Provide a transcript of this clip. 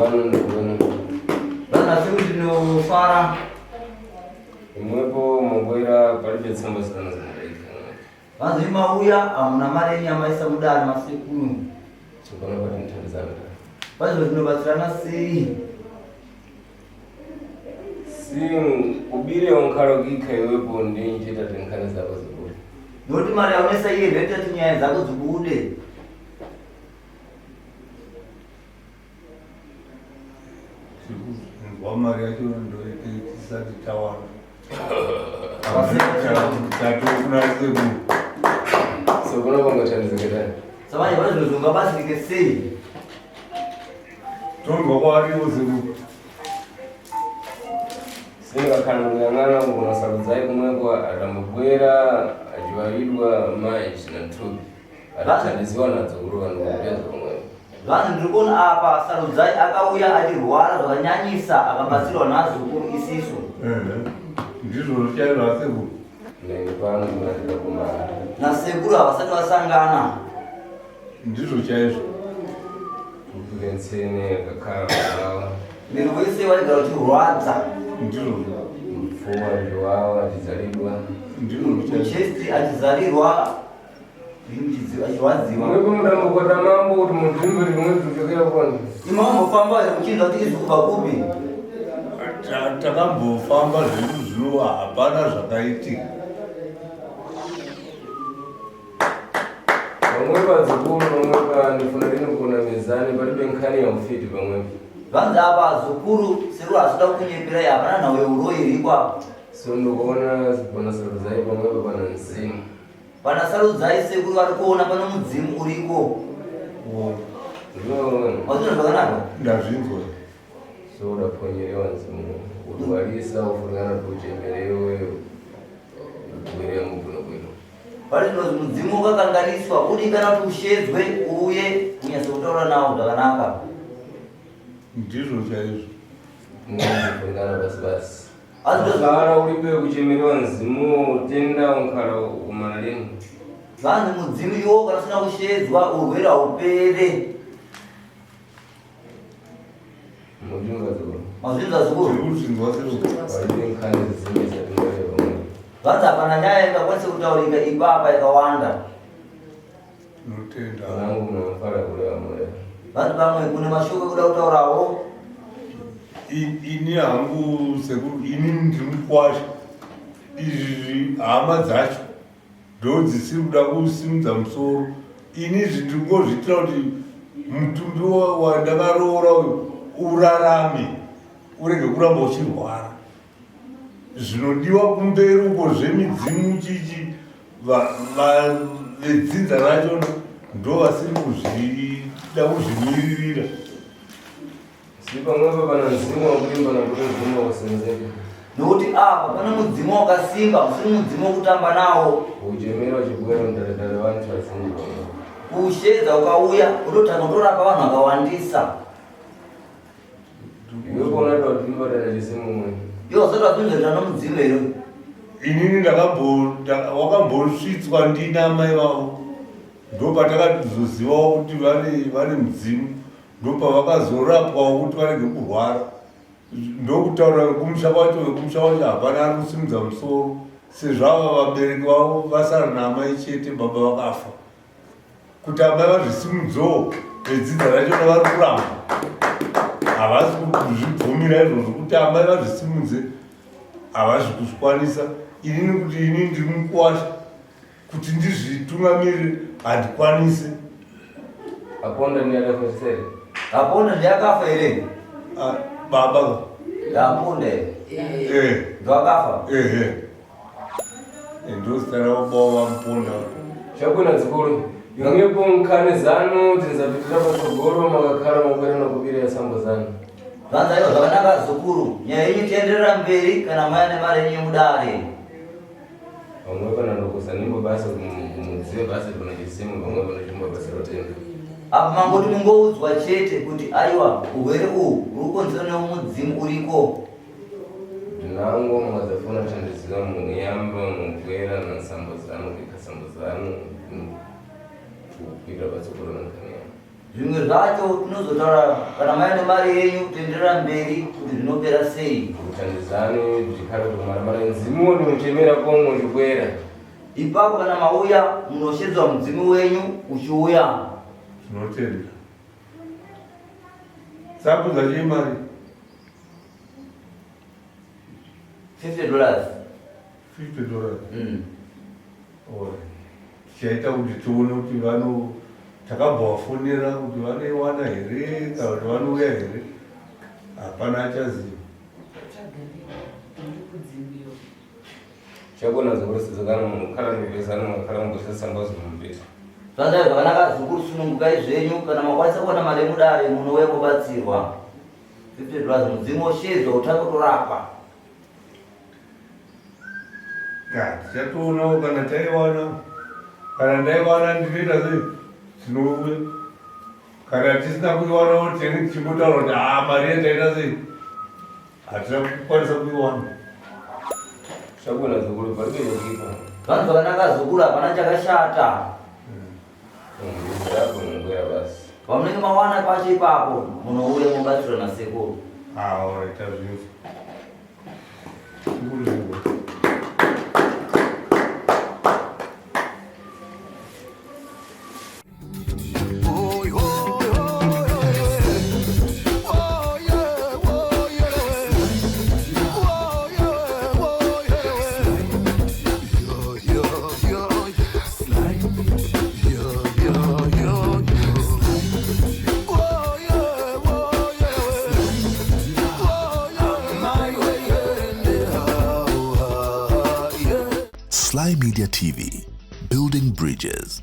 kwanu ndikuno. Bana sikuti fara. Imwepo mubwera palibe tsamba zikana zinaika. Vanzi mauya amuna mari nyama isa mudari masikunu. Chokona pati nthandizana. Vanzi zvinobatsirana sei? Ubire onkalo gikaiwepo ndinjita tinkhani zako zibude. Noti mari yaunesa iye ndoita kuti nyaya zako zibude. Mari yacho ndoisati tawana. So kuna kwangothandiziketani. Samanye vanzi zvongabatsirike sei? Tonga kwariwo zibu. Singakhala kuyang'ana kunasaludzai kumweko atamubwera achiwalidwa maji na nthupi atathandiziwa nadzo kuti vanokupeza kumweko. Vanzi ndikuona apa saludzai akauya achirwara zvakanyanyisa akabatsirwa nazukuru isiso. Ndizvo zvichairwa sekuru. Ndenge pano kunatira kumana. Nasekuru havasati vasangana. Ndizvo chaizvo. Kurentsene yakakhala kunawa. Miri wese waigara uchirwadza. Ndizvo. Mfumo achiwawa achidzalidwa. Ndizvo muchesti achizarirwa achirwadziwa. Mwepo mudambokota mambo kuti munzvimbo rimwe tuchokera kwani. Imambofamba here muchinza kuti izvi kubva kupi? Takambofamba zvedu zvino hapana zvakaitika. Vamwe vadzukuru vamwe vandifuna rinogona mizani palibe nkhani yaufiti pamwepo. Vanzi apa zukuru sekuru hazvida kunyeperai hapana nhau yeuro iriko apa. So ndikuona pana saludzai pamwepo pana mzimu. Pana saludzai sekuru vari kuona pana mudzimu uriko. Wazvinhu zvakanaka? Ndazvinzwa. So udaponyeriwa mzimu udwalisa ufungana tuchemerewe kubwirira mubuno bwino. Pari zvino mudzimu ukakanganiswa udi kana kuti ushedzwe uye kunyasa kutaura nawo zvakanaka. Ndizvo chaizvo. Mungana basi basi. Azvara ulibe kuchemerewa mzimu tenda unkhala umana lini. Vanhu mudzimu iwo kana usina kushedzwa urwere haupere. Mujinga zikuru. Mazvinza zikuru. Ndikuzvinzwa sekuru. Palibe nkhani zimwe zatingarewa pamwepo. Vanzi hapana nyaya ingakwanise kutaurika ipapa yakawanda. Notenda. Nangu munamfara kulewa moyo. Vanhu vamwe kune mashoko ekuda kutaurawo. Ini hangu sekuru ini ndirimukwasha. Izvi hama dzacho ndo dzisiri kuda kusimudza musoro. Ini ndingozviitira kuti mutumbi wandakaroora uyu urarame urege kuramba uchirwara. Zvinodiwa kumberi uko zvemidzimu chichi vedzidza racho ndo vasiri kuzvida kuzvimiririra. Si pamwepo pana mzimu wakulimba na kuti mzimu wakusenzeka. Nokuti apa pane mudzimu wakasimba musiri mudzimu wokutamba nawo. Uchemera uchibwera mudare vantu vasinji pamwepo. Kushedza ukauya utotanga kutorapa vanhu vakawandisa. Iwepo unatoa tulibatana chisimu mwe. Iwo zoti wapinzira nomudzimu here. Inini wakambosvitswa ndina mai vavo. Ndo patakatozozivawo kuti vane mudzimu. Ndo pavakazorapwawo kuti varege kurwara. Ndokutaura vekumusha kwacho hapana ari kusimudza musoro. Sezvo ava vabereki vavo vasara naamai chete baba vakafa. Kuti amai vazvisimudzowo vedzidza racho navari kuramba. Havasi kuzvibvumira izvozvo kuti amai vazvisimudze havasi kuzvikwanisa. Inini kuti ini ndiri mukwasha kuti ndizvitungamirire handikwanise. Aponda ni akafa sere. Aponda ndi akafa here. Baba. Aponda. Ndo akafa. Ndositara kubawa vamuponda. Chabwino zikuru. Imwepo nkhani zanu tinzapitira patsogolo makakhala mabwera nakubira yasambo zanu. Vanza iwo zvakanaka zukuru. Nyaya yenyu tienderera mberi kana maya nemari yenyu mudare. Pamwepo nandokusanimbo basa kumudziwe basa kuna chisimu pamwepo nachimba basa rotenda. Apa mangoti mungoudzwa chete kuti aiwa urwere uhu uri kukonzerwa nemudzimu uriko. Ndinango mwadzafuna thandizika muniyamba mubwera nasambo zanu kuika sambo zanu kuita patsogolo nankhani yanu. Zvimwe zvacho tinozotaura kana maine mari yenyu tenderera mberi kuti zvinopera sei. Mutandizani zvikhala kuti mara mzimu unochemera pomwe chikwera. Ipapo kana mauya munoshedzwa mudzimu wenyu uchiuya. Tinotenda. Sabudza chimari $50. $50. Tichaita kuti tione kuti takabva vafonera kuti vanoiwana here kana kuti vanouya here, hapana achaziva. Chakona zokurisizikana munokhala mipesana mwakhala mungosasamba zvimumpesa. Zvazai zvakanaka zvikuru sunungukai zvenyu kana makwanisa kuona mari yemudare munouya kubatsirwa. $50 mudzimu woshedzwa utanga kutorapa. Tichatoona kana taiwana, kana ndaiwana ndinoita sei tinouya, kana tisina kuiwana tini chimbotaura kuti mari yataita sei hatina kukwanisa kuiwana. Chakona zokuri parikuipa. Vanhu zvakanaka zukuru hapana chakashata. Zvapo mungoya basi. Pamunenge mawana pacho ipapo munouya mubatsirwa nasekuru. Alright, that's beautiful. Sly Media TV, building bridges.